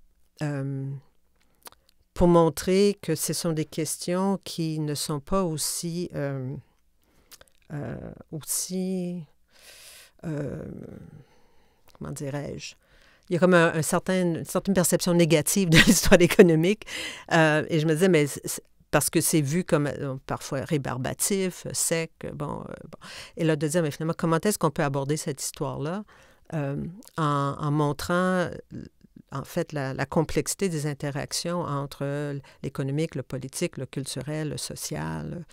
montrer que ce sont des questions qui ne sont pas aussi comment dirais-je? Il y a comme une certaine perception négative de l'histoire économique. Et je me disais, mais parce que c'est vu comme parfois rébarbatif, sec, bon. Et là, de dire, mais finalement, comment est-ce qu'on peut aborder cette histoire-là en montrant, en fait, la complexité des interactions entre l'économique, le politique, le culturel, le social.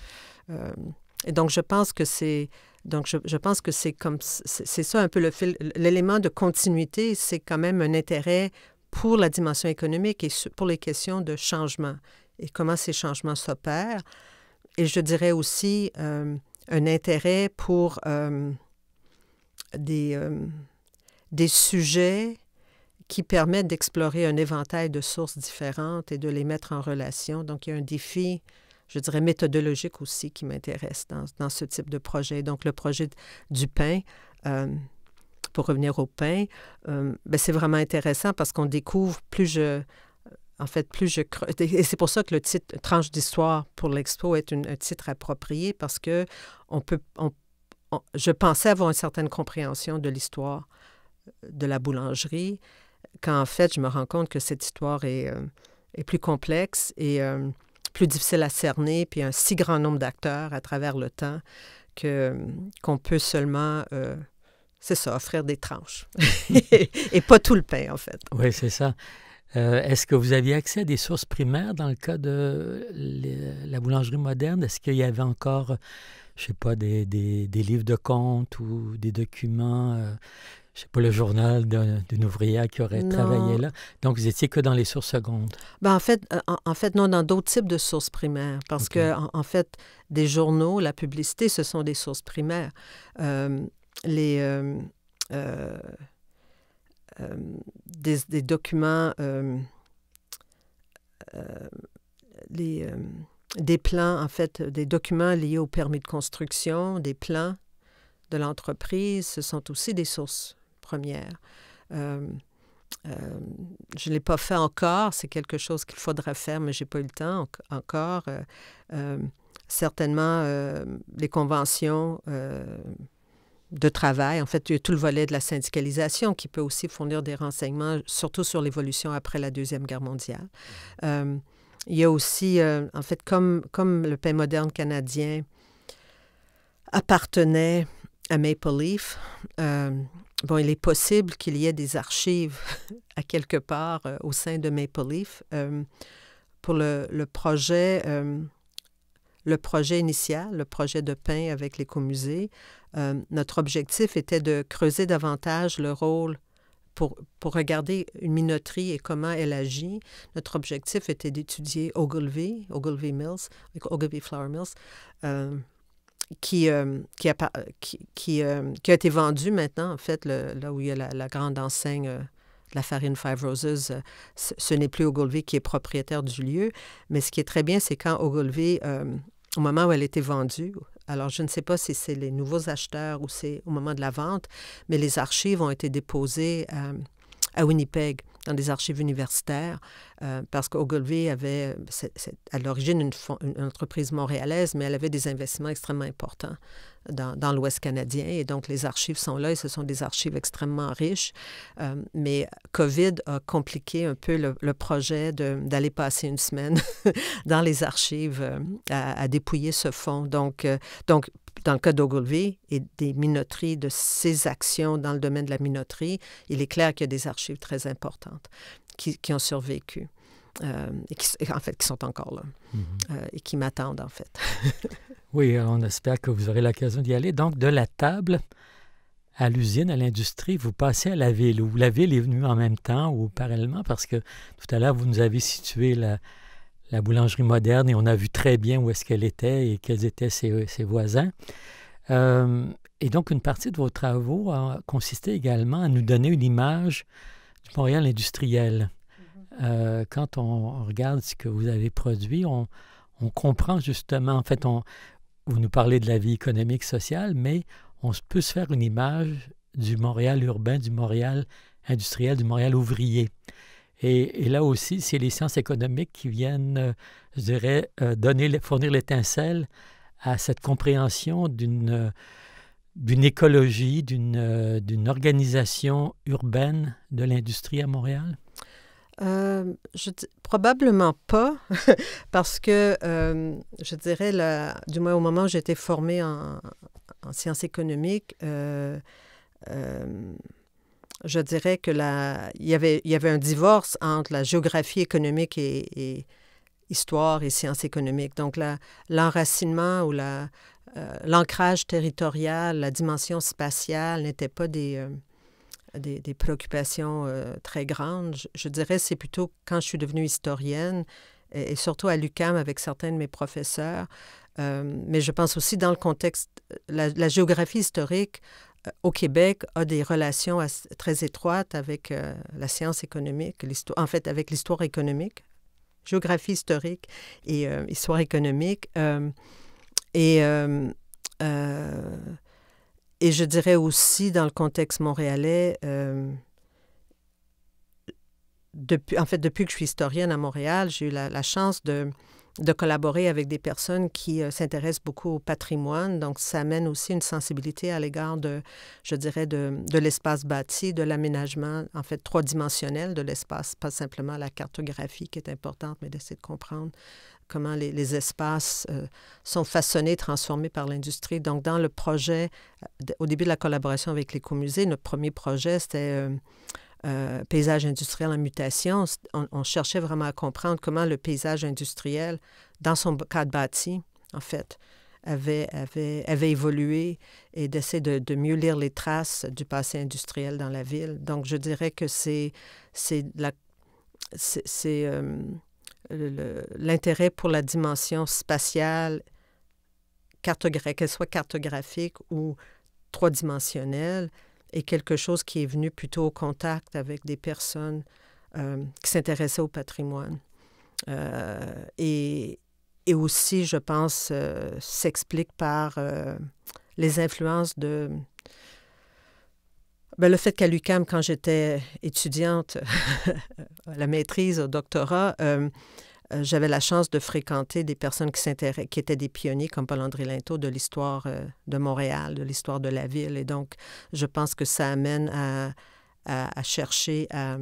Et donc, je pense que c'est... Donc, je pense que c'est ça un peu le fil. L'élément de continuité, c'est quand même un intérêt pour la dimension économique et pour les questions de changement et comment ces changements s'opèrent. Et je dirais aussi un intérêt pour des sujets qui permettent d'explorer un éventail de sources différentes et de les mettre en relation. Donc, il y a un défi, je dirais, méthodologique aussi qui m'intéresse dans ce type de projet. Donc, le projet du pain, pour revenir au pain, bien, c'est vraiment intéressant parce qu'on découvre, plus je creuse. Et c'est pour ça que le titre « Tranche d'histoire » pour l'expo est un titre approprié parce que je pensais avoir une certaine compréhension de l'histoire de la boulangerie, quand en fait, je me rends compte que cette histoire est plus complexe et plus difficile à cerner, puis un si grand nombre d'acteurs à travers le temps qu'on peut seulement, c'est ça, offrir des tranches. Et pas tout le pain, en fait. Oui, c'est ça. Est-ce que vous aviez accès à des sources primaires dans le cas de la boulangerie moderne? Est-ce qu'il y avait encore, je ne sais pas, des livres de comptes ou des documents, je ne sais pas, le journal d'une ouvrière qui aurait travaillé là? Donc, vous étiez que dans les sources secondes? Ben, en fait, non, dans d'autres types de sources primaires. Parce que, en fait, des journaux, la publicité, ce sont des sources primaires. Des documents, des plans, en fait, des documents liés au permis de construction, des plans de l'entreprise, ce sont aussi des sources premières. Je ne l'ai pas fait encore, c'est quelque chose qu'il faudra faire, mais je n'ai pas eu le temps encore. Certainement, les conventions de travail. En fait, il y a tout le volet de la syndicalisation qui peut aussi fournir des renseignements, surtout sur l'évolution après la Deuxième Guerre mondiale. Il y a aussi, en fait, comme le pain moderne canadien appartenait à Maple Leaf, bon, il est possible qu'il y ait des archives à quelque part au sein de Maple Leaf. Pour le projet initial, le projet de pain avec l'écomusée, notre objectif était de creuser davantage le rôle pour regarder une minoterie et comment elle agit. Notre objectif était d'étudier Ogilvy Flour Mills, qui a été vendu maintenant, en fait, là où il y a la grande enseigne de la farine Five Roses, ce n'est plus Ogilvy qui est propriétaire du lieu. Mais ce qui est très bien, c'est quand Ogilvy, au moment où elle était vendue, alors je ne sais pas si c'est les nouveaux acheteurs ou c'est au moment de la vente, mais les archives ont été déposées à Winnipeg. dans des archives universitaires, parce qu'Ogilvy avait, à l'origine, une entreprise montréalaise, mais elle avait des investissements extrêmement importants dans l'Ouest canadien. Et donc, les archives sont là et ce sont des archives extrêmement riches. Mais COVID a compliqué un peu le projet d'aller passer une semaine dans les archives à dépouiller ce fonds. Donc, dans le cas d'Ogilvy et des minoteries, de ses actions dans le domaine de la minoterie, il est clair qu'il y a des archives très importantes qui ont survécu et qui sont encore là et qui m'attendent, en fait. Oui, on espère que vous aurez l'occasion d'y aller. Donc, de la table à l'usine, à l'industrie, vous passez à la ville, ou la ville est venue en même temps ou parallèlement, parce que tout à l'heure, vous nous avez situé la boulangerie moderne et on a vu très bien où est-ce qu'elle était et quels étaient ses voisins. Et donc, une partie de vos travaux a consisté également à nous donner une image du Montréal industriel. Quand on regarde ce que vous avez produit, on comprend justement, en fait, vous nous parlez de la vie économique, sociale, mais on peut se faire une image du Montréal urbain, du Montréal industriel, du Montréal ouvrier. Et là aussi, c'est les sciences économiques qui viennent, je dirais, fournir l'étincelle à cette compréhension d'une écologie, d'une organisation urbaine de l'industrie à Montréal? Probablement pas, parce que je dirais, du moins au moment où j'étais formée en sciences économiques, je dirais que il y avait un divorce entre la géographie économique et histoire et sciences économiques. Donc, l'enracinement ou l'ancrage territorial, la dimension spatiale n'étaient pas des préoccupations très grandes. Je dirais c'est plutôt quand je suis devenue historienne, et surtout à l'UQAM avec certains de mes professeurs, mais je pense aussi dans le contexte, la géographie historique au Québec a des relations très étroites avec la science économique, en fait avec l'histoire économique, géographie historique et histoire économique. Et je dirais aussi dans le contexte montréalais, depuis que je suis historienne à Montréal, j'ai eu la chance de collaborer avec des personnes qui s'intéressent beaucoup au patrimoine. Donc, ça amène aussi une sensibilité à l'égard je dirais, de l'espace bâti, de l'aménagement, en fait, trois-dimensionnel de l'espace, pas simplement la cartographie qui est importante, mais d'essayer de comprendre comment les espaces sont façonnés, transformés par l'industrie. Donc, dans le projet, au début de la collaboration avec l'Écomusée, notre premier projet, c'était paysage industriel en mutation. On cherchait vraiment à comprendre comment le paysage industriel, dans son cadre bâti, en fait, avait évolué et d'essayer de mieux lire les traces du passé industriel dans la ville. Donc, je dirais que c'est l'intérêt pour la dimension spatiale, qu'elle soit cartographique ou trois-dimensionnelle, est quelque chose qui est venu plutôt au contact avec des personnes qui s'intéressaient au patrimoine. Et aussi, je pense, s'explique par les influences de... le fait qu'à l'UQAM, quand j'étais étudiante à la maîtrise, au doctorat, j'avais la chance de fréquenter des personnes qui étaient des pionniers comme Paul-André Linteau de l'histoire de Montréal, de l'histoire de la ville. Et donc, je pense que ça amène à chercher à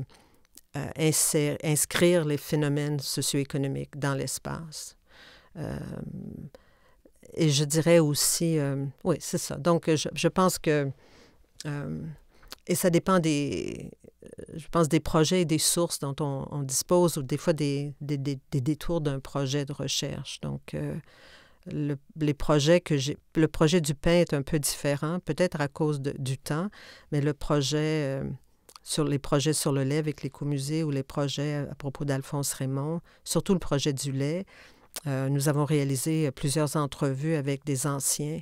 inscrire les phénomènes socio-économiques dans l'espace. Et je dirais aussi... oui, c'est ça. Donc, je pense que... et ça dépend des projets et des sources dont on dispose, ou des fois des détours d'un projet de recherche. Donc, le projet du pain est un peu différent, peut-être à cause du temps, mais les projets sur le lait avec l'Écomusée ou les projets à propos d'Alphonse Raymond, surtout le projet du lait, nous avons réalisé plusieurs entrevues avec des anciens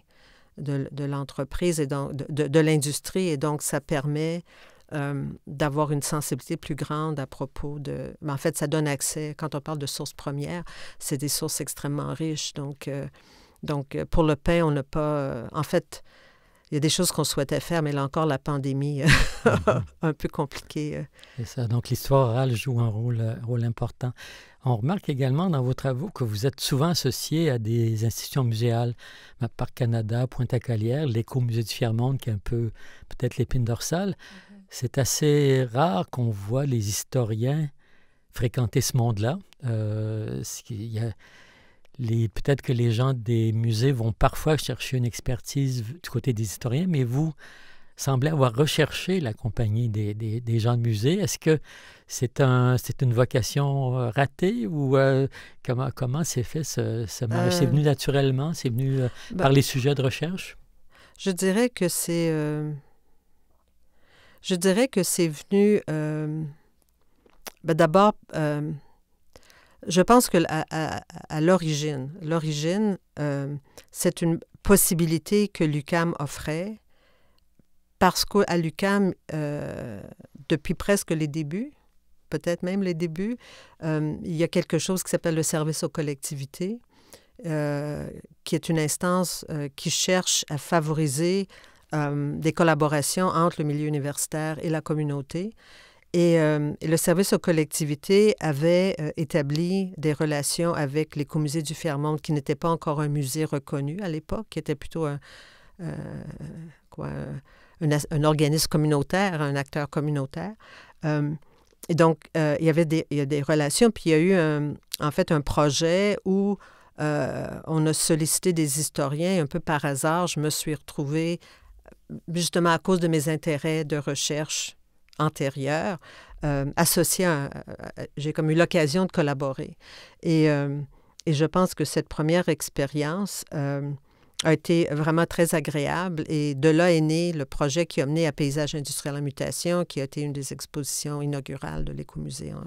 de l'entreprise et donc de l'industrie, et donc ça permet d'avoir une sensibilité plus grande à propos de... Mais en fait, ça donne accès, quand on parle de sources premières, c'est des sources extrêmement riches. Donc pour le pain, on n'a pas... en fait, il y a des choses qu'on souhaitait faire, mais là encore, la pandémie un peu compliquée. C'est ça. Donc, l'histoire orale joue un rôle important. On remarque également dans vos travaux que vous êtes souvent associé à des institutions muséales, Parc Canada, Pointe-à-Calière, l'Écomusée du Tiers-Monde, qui est un peu peut-être l'épine dorsale. C'est assez rare qu'on voit les historiens fréquenter ce monde-là. Peut-être que les gens des musées vont parfois chercher une expertise du côté des historiens, mais vous semblez avoir recherché la compagnie des gens de musée. Est-ce que c'est une vocation ratée ou comment s'est fait ce mariage? C'est venu naturellement? C'est venu par les sujets de recherche? Je dirais que c'est venu d'abord. Je pense que à l'origine, c'est une possibilité que l'UQAM offrait parce qu'à l'UQAM, depuis presque les débuts, peut-être même les débuts, il y a quelque chose qui s'appelle le service aux collectivités, qui est une instance qui cherche à favoriser des collaborations entre le milieu universitaire et la communauté. Et le service aux collectivités avait établi des relations avec l'Écomusée du Tiers-Monde, qui n'était pas encore un musée reconnu à l'époque, qui était plutôt un organisme communautaire, un acteur communautaire. Et donc, il y a des relations, puis il y a eu en fait un projet où on a sollicité des historiens. Un peu par hasard, je me suis retrouvée, justement à cause de mes intérêts de recherche antérieure, associée j'ai comme eu l'occasion de collaborer. Et je pense que cette première expérience a été vraiment très agréable. Et de là est né le projet qui a mené à Paysage industriel en mutation, qui a été une des expositions inaugurales de l'Écomusée au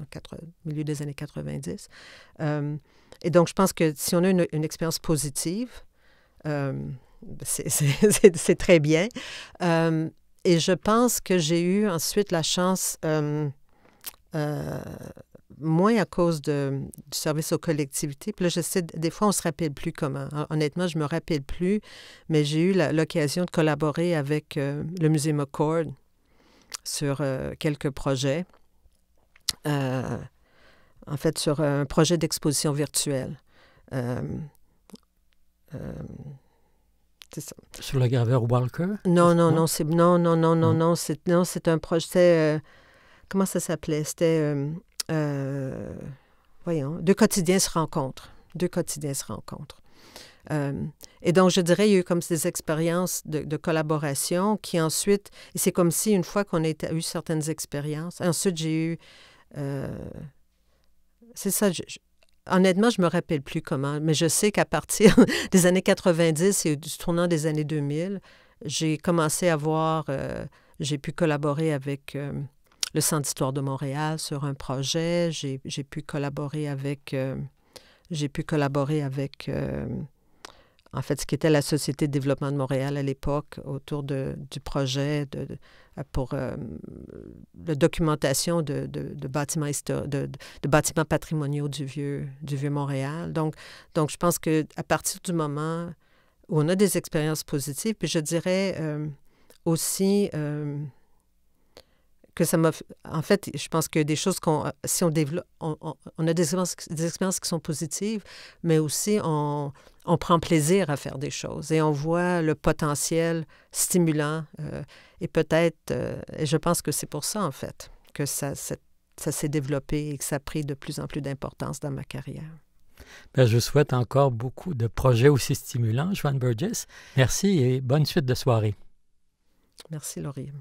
milieu des années 90. Et donc, je pense que si on a une expérience positive, c'est très bien. Et je pense que j'ai eu ensuite la chance, moins à cause du service aux collectivités. Puis là, des fois, on ne se rappelle plus comment. Honnêtement, je ne me rappelle plus, mais j'ai eu l'occasion de collaborer avec le musée McCord sur quelques projets. En fait, sur un projet d'exposition virtuelle. C'est ça. Sur le graveur Walker? Non, c'est un projet. Comment ça s'appelait? C'était Deux quotidiens se rencontrent. Et donc, je dirais, il y a eu comme ces expériences de collaboration qui ensuite, et c'est comme si une fois qu'on a eu certaines expériences, ensuite j'ai eu, c'est ça, honnêtement, je ne me rappelle plus comment, mais je sais qu'à partir des années 90 et du tournant des années 2000, j'ai commencé à voir, j'ai pu collaborer avec le Centre d'histoire de Montréal sur un projet, j'ai pu collaborer avec, en fait, ce qui était la Société de développement de Montréal à l'époque, autour du projet pour la documentation de bâtiments de bâtiments patrimoniaux du vieux Montréal. Donc, je pense qu'à partir du moment où on a des expériences positives, puis je dirais aussi que ça m'a... En fait, je pense que des choses si on développe... On a des expériences qui sont positives, mais aussi on prend plaisir à faire des choses et on voit le potentiel stimulant et peut-être... et je pense que c'est pour ça, en fait, que ça s'est développé et que ça a pris de plus en plus d'importance dans ma carrière. Bien, je vous souhaite encore beaucoup de projets aussi stimulants, Joanne Burgess. Merci et bonne suite de soirée. Merci, Laurier.